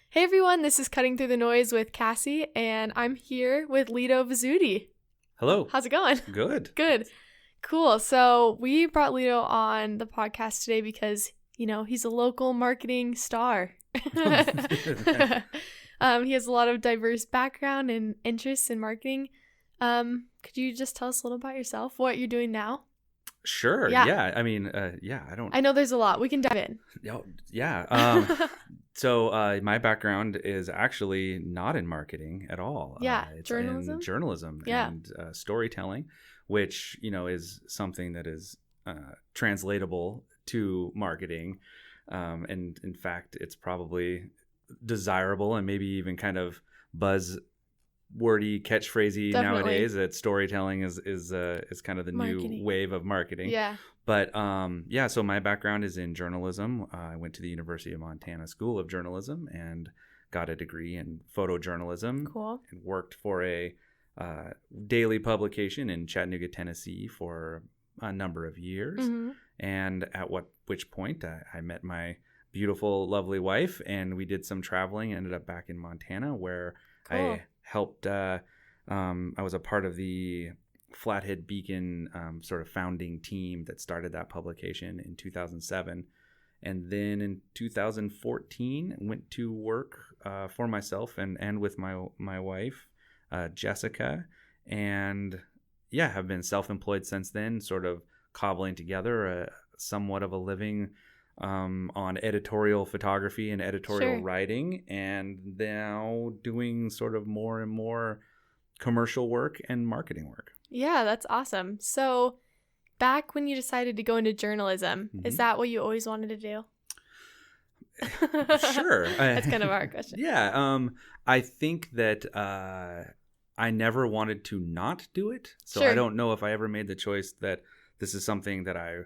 Hey everyone, this is Cutting Through the Noise with Kassi, and I'm here with Lido Vizzutti. Hello. How's it going? Good. Good. Cool. So we brought Lido on the podcast today because, he's a local marketing star. He has a lot of diverse background and interests in marketing. Could you just tell us a little about yourself, what you're doing now? Sure. Yeah. I mean, I know there's a lot. We can dive in. Yeah. So my background is actually not in marketing at all. It's journalism? in journalism and storytelling, which, is something that is translatable to marketing. And in fact, it's probably desirable and maybe even kind of wordy, catchphrasey nowadays that storytelling is kind of the new wave of marketing. Yeah. But so my background is in journalism. I went to the University of Montana School of Journalism and got a degree in photojournalism. Cool. And worked for a daily publication in Chattanooga, Tennessee for a number of years. Mm-hmm. And which point I met my beautiful, lovely wife, and we did some traveling. Ended up back in Montana where I helped. I was a part of the Flathead Beacon sort of founding team that started that publication in 2007. And then in 2014, went to work for myself and with my wife, Jessica. And have been self-employed since then, sort of cobbling together somewhat of a living on editorial photography and editorial writing, and now doing sort of more and more commercial work and marketing work. Yeah, that's awesome. So back when you decided to go into journalism, is that what you always wanted to do? Sure. That's kind of our question. Yeah. I think that I never wanted to not do it. So I don't know if I ever made the choice that this is something that I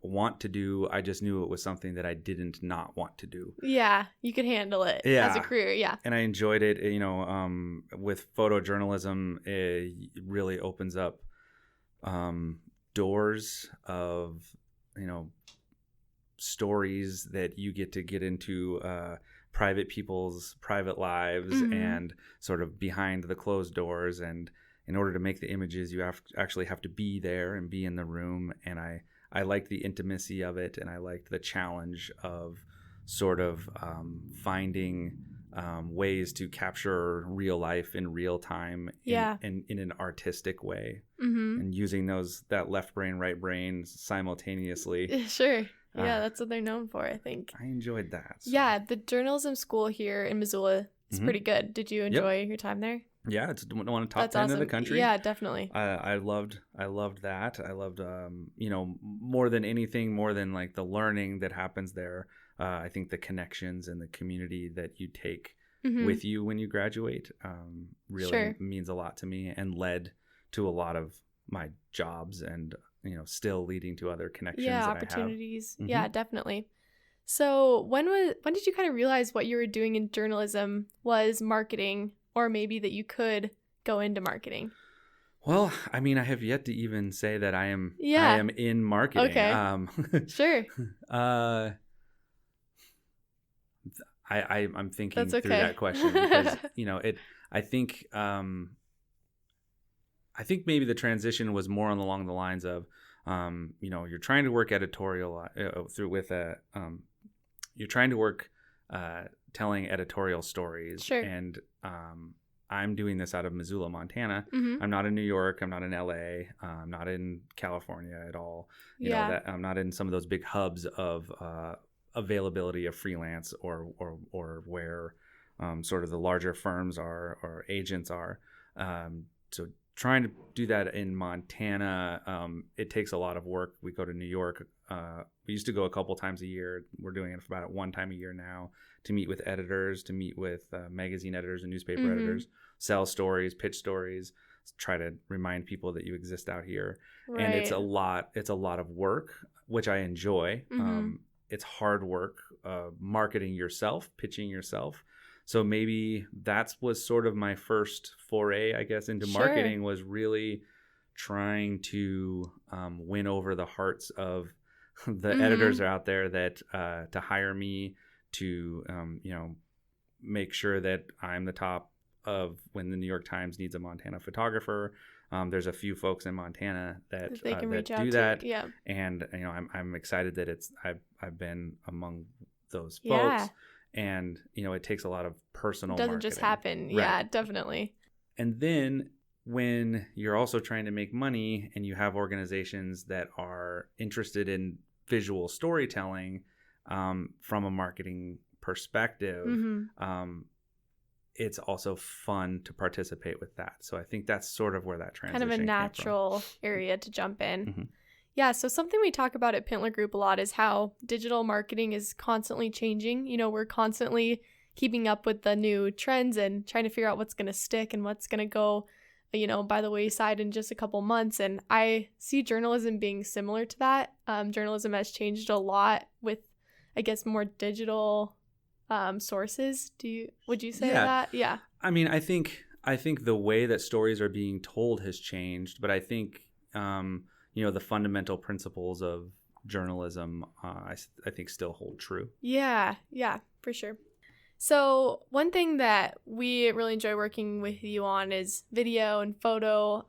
want to do. I just knew it was something that I didn't not want to do. Yeah, you could handle it as a career. Yeah. And I enjoyed it. With photojournalism, it really opens up doors of, stories that you get into private people's private lives and sort of behind the closed doors. And in order to make the images, you actually have to be there and be in the room. And I liked the intimacy of it, and I liked the challenge of sort of finding ways to capture real life in real time in an artistic way, and using that left brain, right brain simultaneously. Sure. Yeah, that's what they're known for, I think. I enjoyed that. So. Yeah, the journalism school here in Missoula is pretty good. Did you enjoy your time there? Yeah, it's one of the top 10 in the country. Yeah, definitely. I loved that. I loved, more than anything, more than like the learning that happens there. I think the connections and the community that you take with you when you graduate really means a lot to me, and led to a lot of my jobs, and still leading to other connections. Opportunities. I have. Yeah, definitely. So when did you kind of realize what you were doing in journalism was marketing? Or maybe that you could go into marketing? Well, I mean, I have yet to even say that I am in marketing. Okay. Sure. I'm thinking through that question because I think maybe the transition was more along the lines of you're trying to work editorial you're trying to work telling editorial stories. Sure. And I'm doing this out of Missoula, Montana. I'm not in New York. I'm not in LA. I'm not in California at all. I'm not in some of those big hubs of availability of freelance or where sort of the larger firms are or agents are. So trying to do that in Montana, it takes a lot of work. We go to New York. We used to go a couple times a year. We're doing it about one time a year now, to meet with editors, to meet with magazine editors and newspaper editors, sell stories, pitch stories, try to remind people that you exist out here. Right. And it's a lot of work, which I enjoy. It's hard work, marketing yourself, pitching yourself. So maybe that was sort of my first foray, I guess, into marketing, was really trying to win over the hearts of the editors out there that to hire me to make sure that I'm the top of when the New York Times needs a Montana photographer. There's a few folks in Montana that they can reach out do that. Yeah. And I'm excited that I've been among those Yeah. folks. And it takes a lot of personal It doesn't marketing. just happen. Right. Yeah, definitely. And then when you're also trying to make money and you have organizations that are interested in visual storytelling from a marketing perspective, it's also fun to participate with that. So I think that's sort of where that transition kind of a natural area to jump in. Yeah, so something we talk about at Pintler Group a lot is how digital marketing is constantly changing. We're constantly keeping up with the new trends and trying to figure out what's going to stick and what's going to go, by the wayside in just a couple months. And I see journalism being similar to that. Journalism has changed a lot with, I guess, more digital sources. Would you say that? Yeah. I mean, I think the way that stories are being told has changed, but I think the fundamental principles of journalism I think still hold true. Yeah, for sure. So one thing that we really enjoy working with you on is video and photo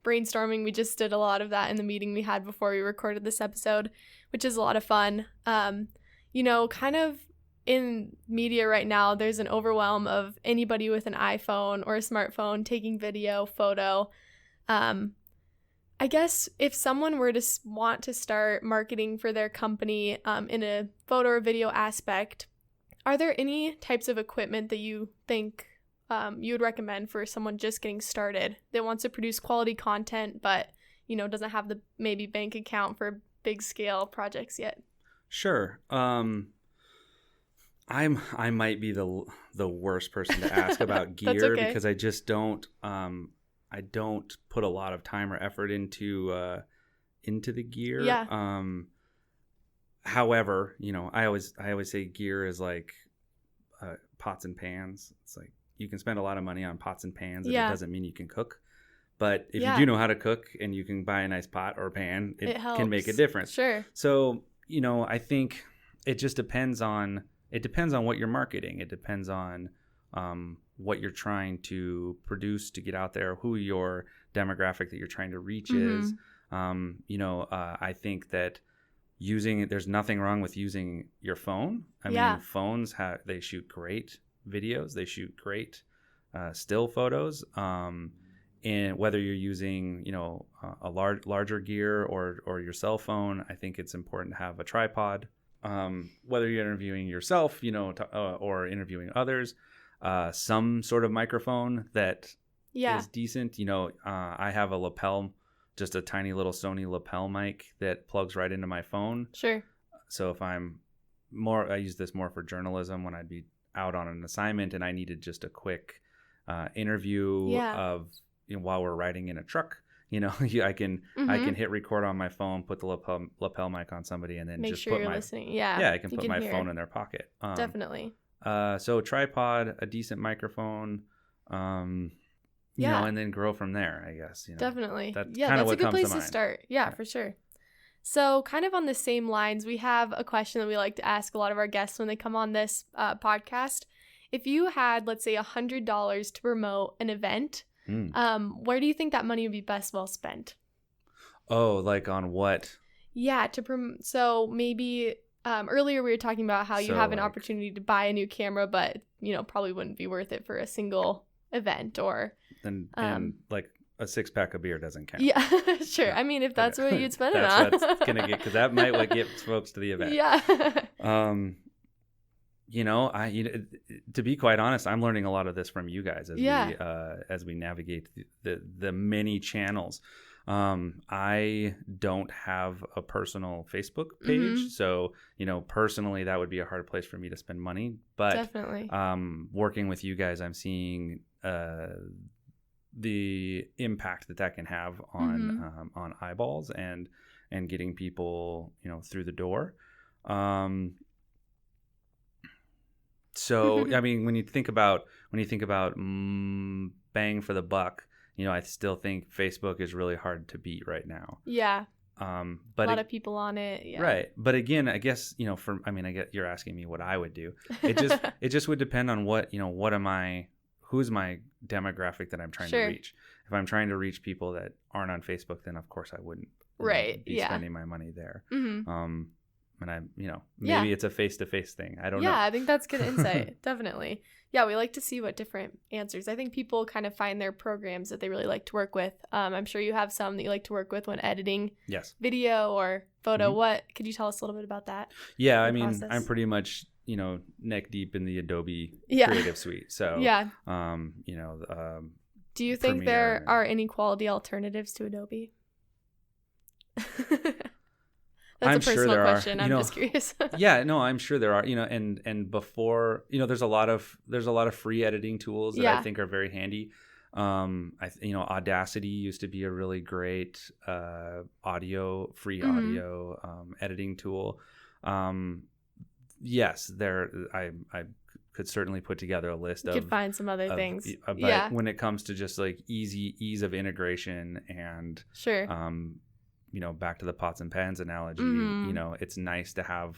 brainstorming. We just did a lot of that in the meeting we had before we recorded this episode, which is a lot of fun. Kind of in media right now, there's an overwhelm of anybody with an iPhone or a smartphone taking video, photo. I guess if someone were to want to start marketing for their company in a photo or video aspect, are there any types of equipment that you think you would recommend for someone just getting started that wants to produce quality content but, doesn't have the maybe bank account for big scale projects yet? Sure. I might be the worst person to ask about gear okay. because I just don't I don't put a lot of time or effort into the gear. Yeah. However, I always say gear is like pots and pans. It's like you can spend a lot of money on pots and pans, and it doesn't mean you can cook. But if you do know how to cook and you can buy a nice pot or pan, it can make a difference. Sure. So, I think it just depends on what you're marketing. It depends on what you're trying to produce to get out there, who your demographic that you're trying to reach is. I think that there's nothing wrong with using your phone. I mean, phones they shoot great videos, they shoot great still photos. And whether you're using, a larger gear or your cell phone, I think it's important to have a tripod. Whether you're interviewing yourself, or interviewing others, some sort of microphone that is decent. I have a lapel, just a tiny little Sony lapel mic that plugs right into my phone. Sure. So if I use this more for journalism when I'd be out on an assignment and I needed just a quick interview of while we're riding in a truck. I can hit record on my phone, put the lapel mic on somebody, and then make just sure put you're my listening. I can put my phone in their pocket. Definitely. So tripod, a decent microphone, and then grow from there, I guess. Definitely. That's a good place to start. Yeah, for sure. So kind of on the same lines, we have a question that we like to ask a lot of our guests when they come on this podcast. If you had, let's say, $100 to promote an event, where do you think that money would be best well spent? Oh, like on what? Yeah, so maybe earlier we were talking about how you have an opportunity to buy a new camera, but probably wouldn't be worth it for a single event or and like a 6-pack of beer doesn't count. Yeah, sure. I mean, if that's what you'd spend it on, that's gonna get, because that might what gets folks to the event. Yeah. To be quite honest, I'm learning a lot of this from you guys as we navigate the many channels. I don't have a personal Facebook page, so personally that would be a hard place for me to spend money. But definitely, working with you guys, I'm seeing the impact that can have on eyeballs and getting people through the door. So I mean, when you think about bang for the buck, I still think Facebook is really hard to beat right now. Yeah. but a lot of people on it. Yeah. Right. But again, I guess, I get you're asking me what I would do. It just would depend on who's my demographic that I'm trying to reach. If I'm trying to reach people that aren't on Facebook, then of course I wouldn't be spending my money there. Mm-hmm. And maybe it's a face-to-face thing. I don't know. Yeah, I think that's good insight. Definitely. Yeah, we like to see what different answers. I think people kind of find their programs that they really like to work with. I'm sure you have some that you like to work with when editing video or photo. Mm-hmm. What could you tell us a little bit about that? Yeah, I mean, process? I'm pretty much, neck deep in the Adobe Creative Suite. So, do you think there are any quality alternatives to Adobe? That's a personal question. I'm just curious. Yeah, no, I'm sure there are. And before, there's a lot of free editing tools that I think are very handy. Audacity used to be a really great free audio editing tool. Yes, I could certainly put together a list of. You could find some other things. But when it comes to just like ease of integration and back to the pots and pans analogy, it's nice to have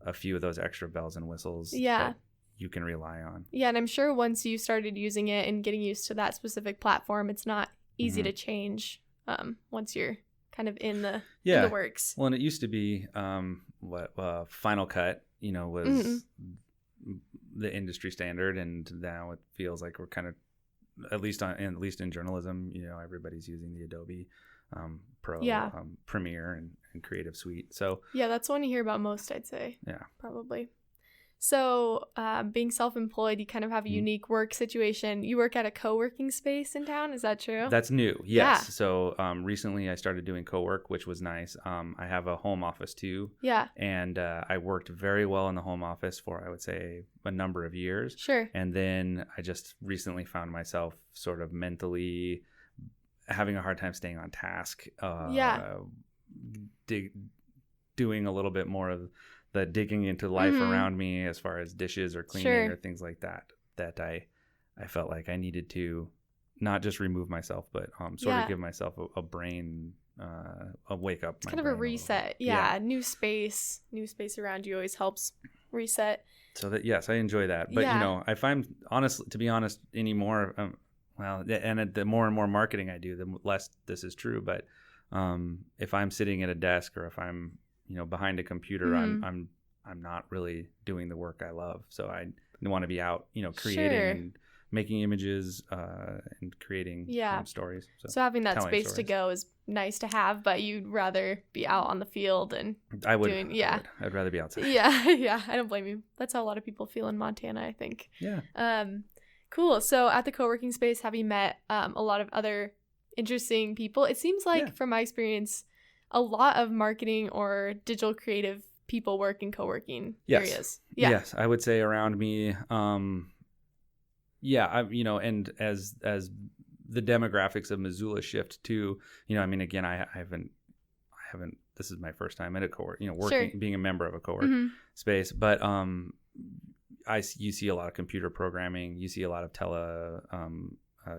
a few of those extra bells and whistles that you can rely on. Yeah, and I'm sure once you started using it and getting used to that specific platform, it's not easy to change once you're kind of in the works. Well, and it used to be Final Cut, was the industry standard, and now it feels like we're kind of, at least in journalism, everybody's using the Adobe Pro, Premiere, and Creative Suite. So that's one you hear about most, I'd say. Yeah, probably. So being self-employed, you kind of have a unique work situation. You work at a co-working space in town. Is that true? That's new. Yes. Yeah. So recently I started doing co-work, which was nice. I have a home office too. Yeah. And I worked very well in the home office for, I would say, a number of years. Sure. And then I just recently found myself sort of mentally having a hard time staying on task. Doing a little bit more of the digging into life around me as far as dishes or cleaning or things like that I felt like I needed to not just remove myself, but sort of give myself a brain, a wake up. It's kind of a reset. New space around you always helps reset. So that, yes, I enjoy that. But, I find, honestly, to be honest, anymore, and the more and more marketing I do, the less this is true. But if I'm sitting at a desk or if I'm, behind a computer, I'm not really doing the work I love. So I want to be out, creating and making images and creating stories. So having that space to go is nice to have, but you'd rather be out on the field and I would. I'd rather be outside. Yeah. I don't blame you. That's how a lot of people feel in Montana, I think. Yeah. Cool. So at the co-working space, have you met a lot of other interesting people? It seems like, from my experience, a lot of marketing or digital creative people work in co-working areas. Yes, I would say around me. And as the demographics of Missoula shift too, again, I haven't. This is my first time at a co-work, working, being a member of a co-work space, but you see a lot of computer programming, you see a lot of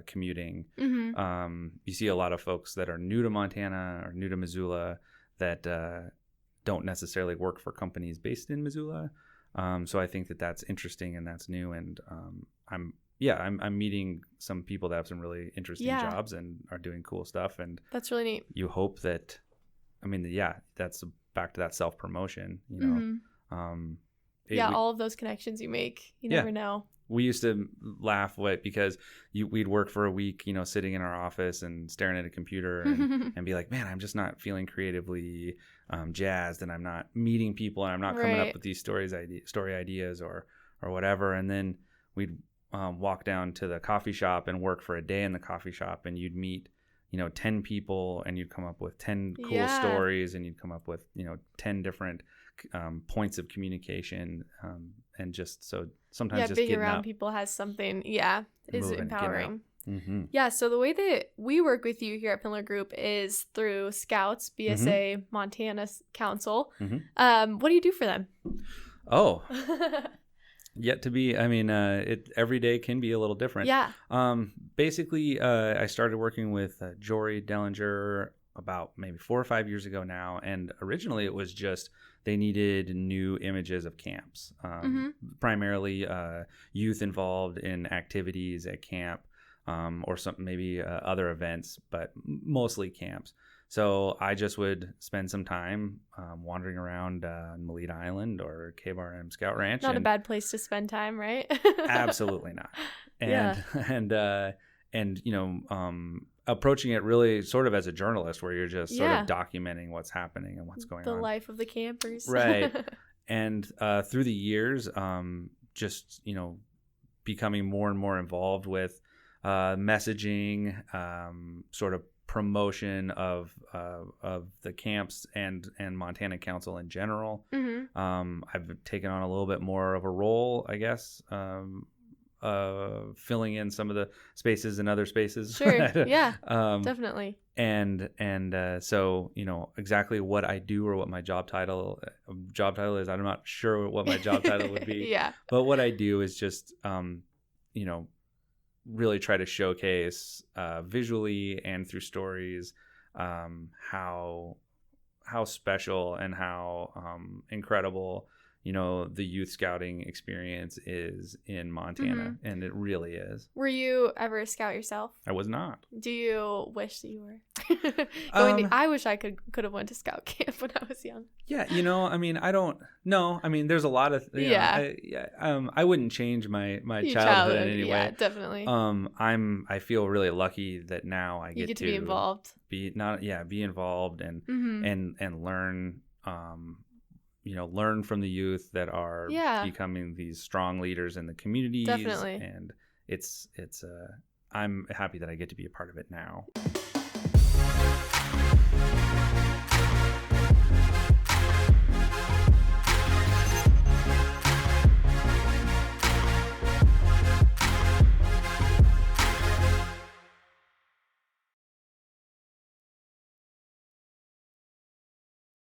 commuting. You see a lot of folks that are new to Montana or new to Missoula that don't necessarily work for companies based in Missoula. So I think that's interesting and that's new. And I'm meeting some people that have some really interesting jobs and are doing cool stuff. And that's really neat. You hope that, that's back to that self-promotion, all of those connections you make, you never know. We used to laugh because we'd work for a week, sitting in our office and staring at a computer and be like, man, I'm just not feeling creatively jazzed, and I'm not meeting people, and I'm not coming up with these story ideas or whatever. And then we'd walk down to the coffee shop and work for a day in the coffee shop, and you'd meet 10 people, and you'd come up with 10 cool stories, and you'd come up with 10 different points of communication, and just so sometimes just being around people has something is empowering. So the way that we work with you here at Pindler Group is through Scouts, BSA Montana Council. What do you do for them? Yet to be, every day can be a little different. Basically, I started working with Jory Dellinger about maybe 4 or 5 years ago now. And originally it was just they needed new images of camps, primarily youth involved in activities at camp, or some maybe other events, but mostly camps. So I just would spend some time wandering around Melita Island or KBRM Scout Ranch. Not a bad place to spend time, right? Absolutely not. And you know, approaching it really sort of as a journalist, where you're just sort of documenting what's happening and what's going on. The life of the campers. Right. And through the years, just, you know, becoming more and more involved with messaging, sort of promotion of the camps and Montana Council in general. I've taken on a little bit more of a role, I guess, filling in some of the spaces in other spaces. Sure. Yeah. Definitely. And so, you know, exactly what I do or what my job title is, I'm not sure what my job title would be. Yeah. But what I do is just, you know, really try to showcase visually and through stories how special and how incredible, you know, the youth scouting experience is in Montana. And it really is. Were you ever a scout yourself? I was not. Do you wish that you were? I wish I could have went to scout camp when I was young. Yeah, you know, I mean, I don't know. I mean, there's a lot of I wouldn't change my childhood in any way. Yeah, definitely. I feel really lucky that now I get to be involved. Be involved and and learn you know, learn from the youth that are becoming these strong leaders in the communities. Definitely. And it's I'm happy that I get to be a part of it now.